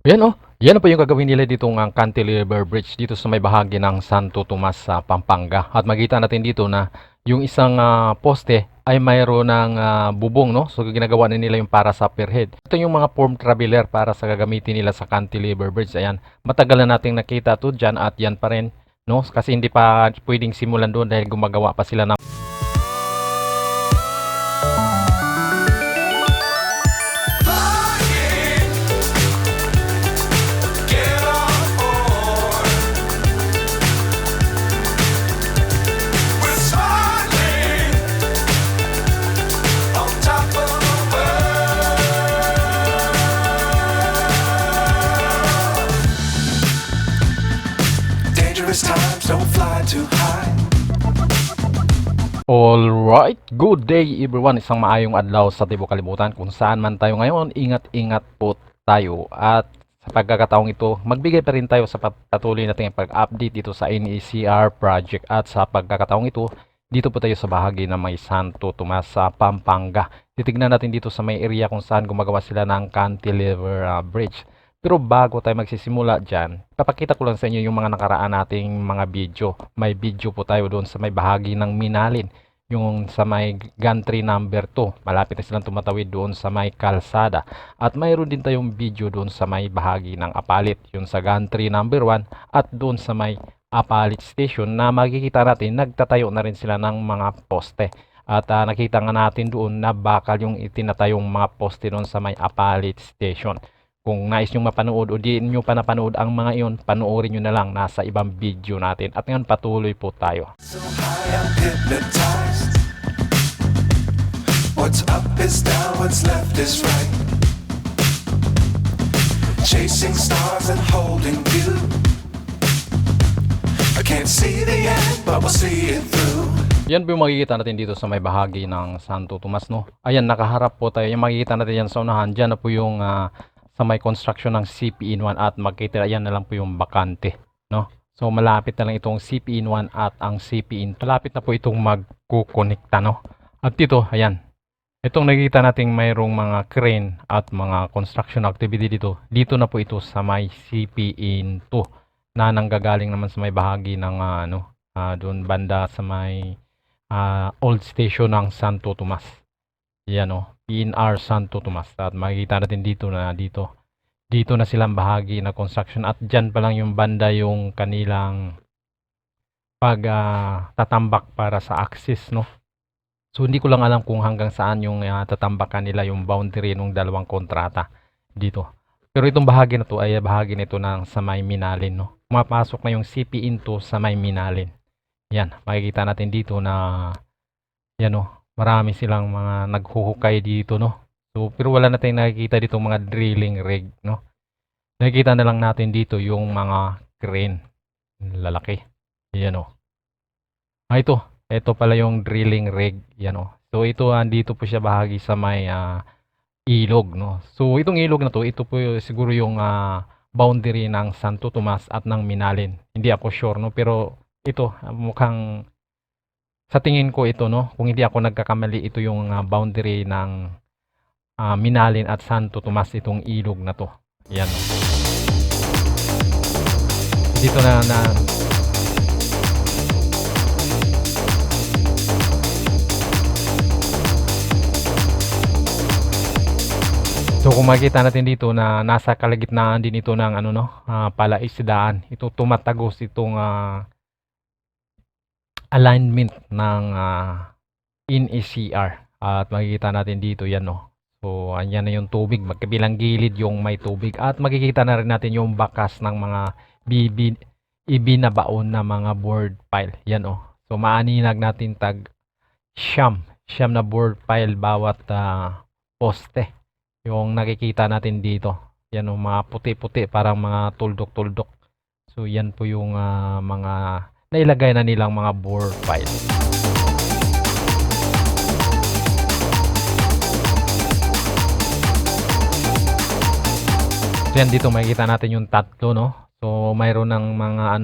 Ayan oh, yan na po yung gagawin nila dito ng cantilever bridge dito sa may bahagi ng Santo Tomas sa Pampanga. At makita natin dito na yung isang poste ay mayroon ng bubong, no? So ginagawa na nila yung para sa pierhead. Ito yung mga form traveler para sa gagamitin nila sa cantilever bridge. Ayan, matagal na nating nakita to dyan at yan pa rin, no? Kasi hindi pa pwedeng simulan doon dahil gumagawa pa sila ng Times don't fly too high. Alright, good day everyone. Isang maayong adlaw sa tibuok kalibutan. Kung saan man tayo ngayon, ingat-ingat po tayo. At sa pagkakataong ito, magbigay pa rin tayo sa patuloy nating pag-update dito sa NECR project. At sa pagkakataong ito, dito po tayo sa bahagi ng may Santo Tomas sa Pampanga. Titignan natin dito sa may area kung saan gumagawa sila ng cantilever bridge. Pero bago tayo magsisimula dyan, papakita ko lang sa inyo yung mga nakaraan nating mga video. May video po tayo doon sa may bahagi ng Minalin, yung sa may gantry number 2. Malapit na silang tumatawid doon sa may kalsada. At mayroon din tayong video doon sa may bahagi ng Apalit, yung sa gantry number 1 at doon sa may Apalit Station na makikita natin nagtatayo na rin sila ng mga poste. At nakita nga natin doon na bakal yung itinatayong mga poste doon sa may Apalit Station. Kung nais nyo mapanood o di nyo pa napanood ang mga iyon, panoorin nyo na lang nasa ibang video natin. At ngayon patuloy po tayo. So high I'm hypnotized. What's up is down, what's left is right. Chasing stars and holding you. I can't see the end, but we'll see it through. Yan po yung makikita natin dito sa may bahagi ng Santo Tomas, no? Ayan, nakaharap po tayo. Yung makikita natin yan sa unahan. Diyan na po yung sa may construction ng CP-in-1 at magkita yan na lang po yung bakante, no? So malapit na lang itong CP-in-1 at ang CP-in. Malapit na po itong magkukonekta, no? At dito, ayan. Itong nakikita nating mayroong mga crane at mga construction activity dito. Dito na po ito sa may CP-in-2 na nanggagaling naman sa may bahagi ng doon banda sa may old station ng Santo Tomas. Yan o, PNR Santo Tomas. At makikita natin dito na silang bahagi na construction at dyan pa lang yung banda yung kanilang tatambak para sa access, no? So hindi ko lang alam kung hanggang saan yung tatambakan nila yung boundary ng dalawang kontrata dito. Pero itong bahagi na to ay bahagi nito ng sa may Minalin, no? Pumapasok na yung CP into sa may Minalin. Yan, makikita natin dito na yan o, marami silang mga naghuhukay dito, no? So, pero wala na tayong nakikita dito mga drilling rig, no? Nakikita na lang natin dito yung mga crane. Lalaki. Yan o. Ito pala yung drilling rig. Yan o. So, ito, andito po siya bahagi sa may ilog, no? So, itong ilog na to, ito po siguro yung boundary ng Santo Tomas at ng Minalin. Hindi ako sure, no? Pero ito, mukhang sa tingin ko ito, no? Kung hindi ako nagkakamali, ito yung boundary ng Minalin at Santo Tomas, itong ilog na to. Yan. Dito na So kung makikita natin dito na nasa kalagitnaan din ito ng palaisdaan. Ito tumatagos itong alignment ng NECR. At makikita natin dito yan, no. So ayan na yung tubig, magkabilang gilid yung may tubig at makikita na rin natin yung bakas ng mga ibinabaon na mga board pile. Yan oh. So maaninag natin tag siyam na board pile bawat poste. Yung nakikita natin dito. Yan oh, mga puti-puti parang mga tuldok-tuldok. So yan po yung mga nailagay na nilang mga board pile. So yan dito makikita natin yung tatlo, no. So mayroon ng mga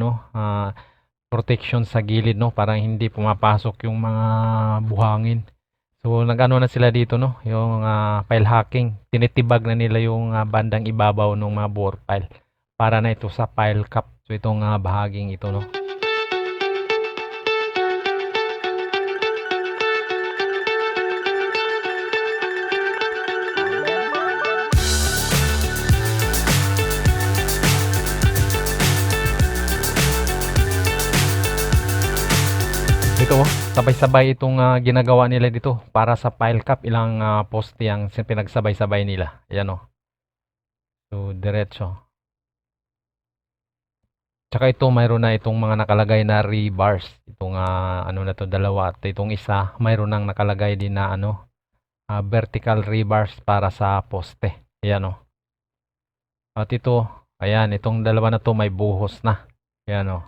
protection sa gilid, no, para hindi pumapasok yung mga buhangin. So nag-ano na sila dito, no, yung file hacking. Tinitibag na nila yung bandang ibabaw ng mga bore file para na ito sa file cap. So itong bahaging ito, no. Dito, sabay-sabay itong ginagawa nila dito para sa file cap. Ilang poste ang pinagsabay-sabay nila. Ayan, oh. So diretso. Tsaka ito, mayroon na itong mga nakalagay na rebars. Itong ano na to, dalawa. At itong isa, mayroon nang nakalagay din na ano, vertical rebars para sa poste. Ayan, oh. At ito, ayan, itong dalawa na to may buhos na. Ayan, oh.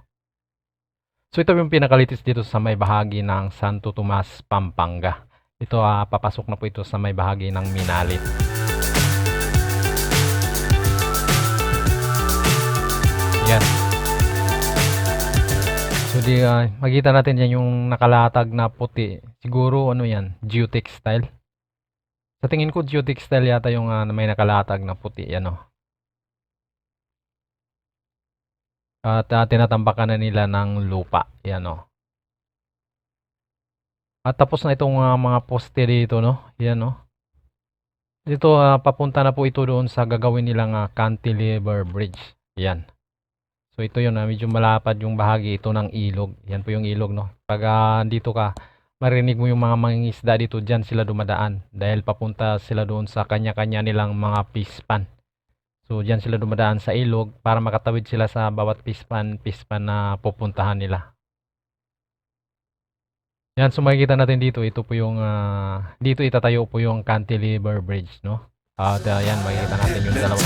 So ito yung pinakalitis dito sa may bahagi ng Santo Tomas, Pampanga. Ito papasok na po ito sa may bahagi ng Minalit. Yan. So makita natin yan yung nakalatag na puti. Siguro ano yan, geotextile. Sa tingin ko geotextile yata yung may nakalatag na puti. Yan, oh. At tinatambakan na nila ng lupa. Yan, oh. At tapos na itong mga poste dito, no. Yan, oh. Dito papunta na po ito doon sa gagawin nilang cantilever bridge. Yan. So ito yun, medyo malapad yung bahagi ito ng ilog. Yan po yung ilog, no. Pag dito ka, marinig mo yung mga mangingisda dito, dyan sila dumadaan. Dahil papunta sila doon sa kanya-kanya nilang mga pispan. So dyan sila dumadaan sa ilog para makatawid sila sa bawat pispan na pupuntahan nila. Yan, so makikita natin dito, ito po yung, dito itatayo po yung cantilever bridge, no. At yan, makikita natin yung dalawa.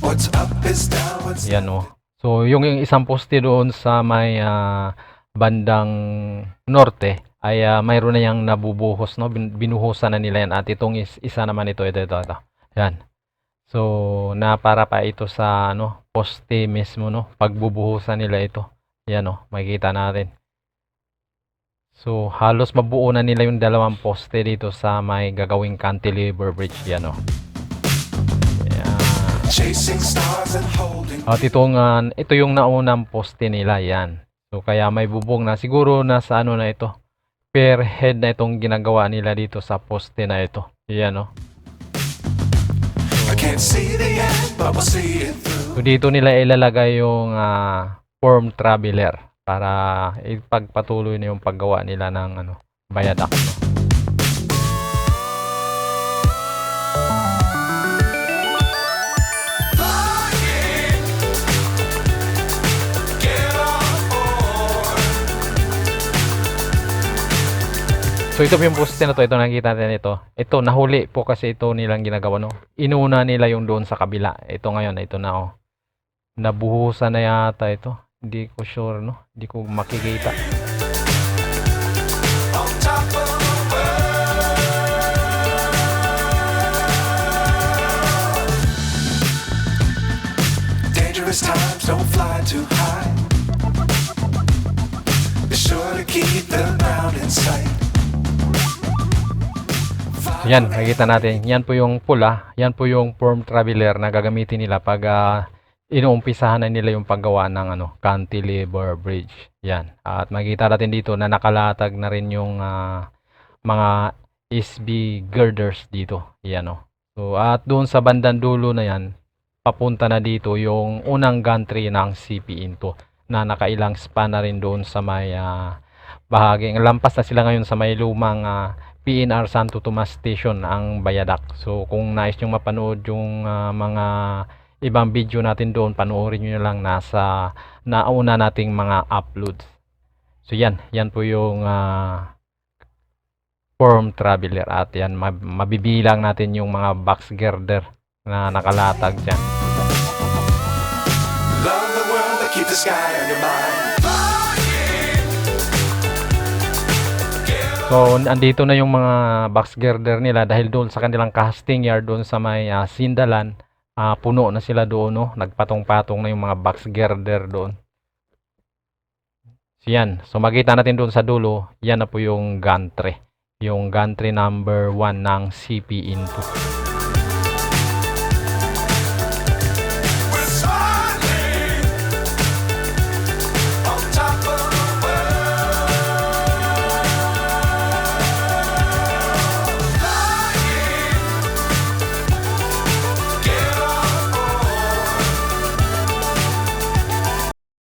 What's up is down, what's Yan, no. So yung isang poste doon sa may bandang norte ay mayroon na yang nabubuhos, no. Binuhusan na nila yan. At itong isa naman ito. Yan. So na para pa ito sa ano, poste mismo, no. Pagbubuhusan nila ito. Yan, no. Makikita natin. So halos mabuo na nila yung dalawang poste dito sa may gagawing cantilever bridge. Yan, no. chasing stars and holding. At ito yung naunang poste nila, yan. So kaya may bubong na, siguro nasa ano na ito, per head na itong ginagawa nila dito sa poste na ito. Yan, no. I can't see the end, but we'll see it through. So dito nila ilalagay yung form traveler para ipagpatuloy na yung paggawa nila ng ano, viaduct, no. So ito po yung poste na to, ito nakikita natin ito. Ito nahuli po kasi ito nilang ginagawa, no. Inuna nila yung doon sa kabila. Ito ngayon, ito na, oh. Nabuhusan na yata ito. Hindi ko sure, no. Hindi ko makikita. On top of the world. Dangerous times, don't fly too high. Be sure to keep the ground in sight. Yan, makikita natin. Yan po yung pula. Yan po yung form traveler na gagamitin nila pag inuumpisahan na nila yung paggawa ng ano, cantilever bridge. Yan. At makikita natin dito na nakalatag na rin yung mga SB girders dito. Yan, oh. So, at doon sa bandang dulo na yan, papunta na dito yung unang gantry ng CP Into na nakailang span na rin doon sa may bahaging. Lampas na sila ngayon sa may lumang PNR Santo Tomas Station ang viaduct. So kung nais nyo mapanood yung mga ibang video natin doon, panoorin nyo lang nasa nauna nating mga uploads. So yan po yung form traveler at yan mabibilang natin yung mga box girder na nakalatag dyan. Love the world, but keep the sky on your mind. So andito na yung mga box girder nila dahil doon sa kanilang casting yard doon sa may Sindalan, puno na sila doon, no. Nagpatong-patong na yung mga box girder doon. So yan. So makita natin doon sa dulo, yan na po yung gantry. Yung gantry number 1 ng CP Into.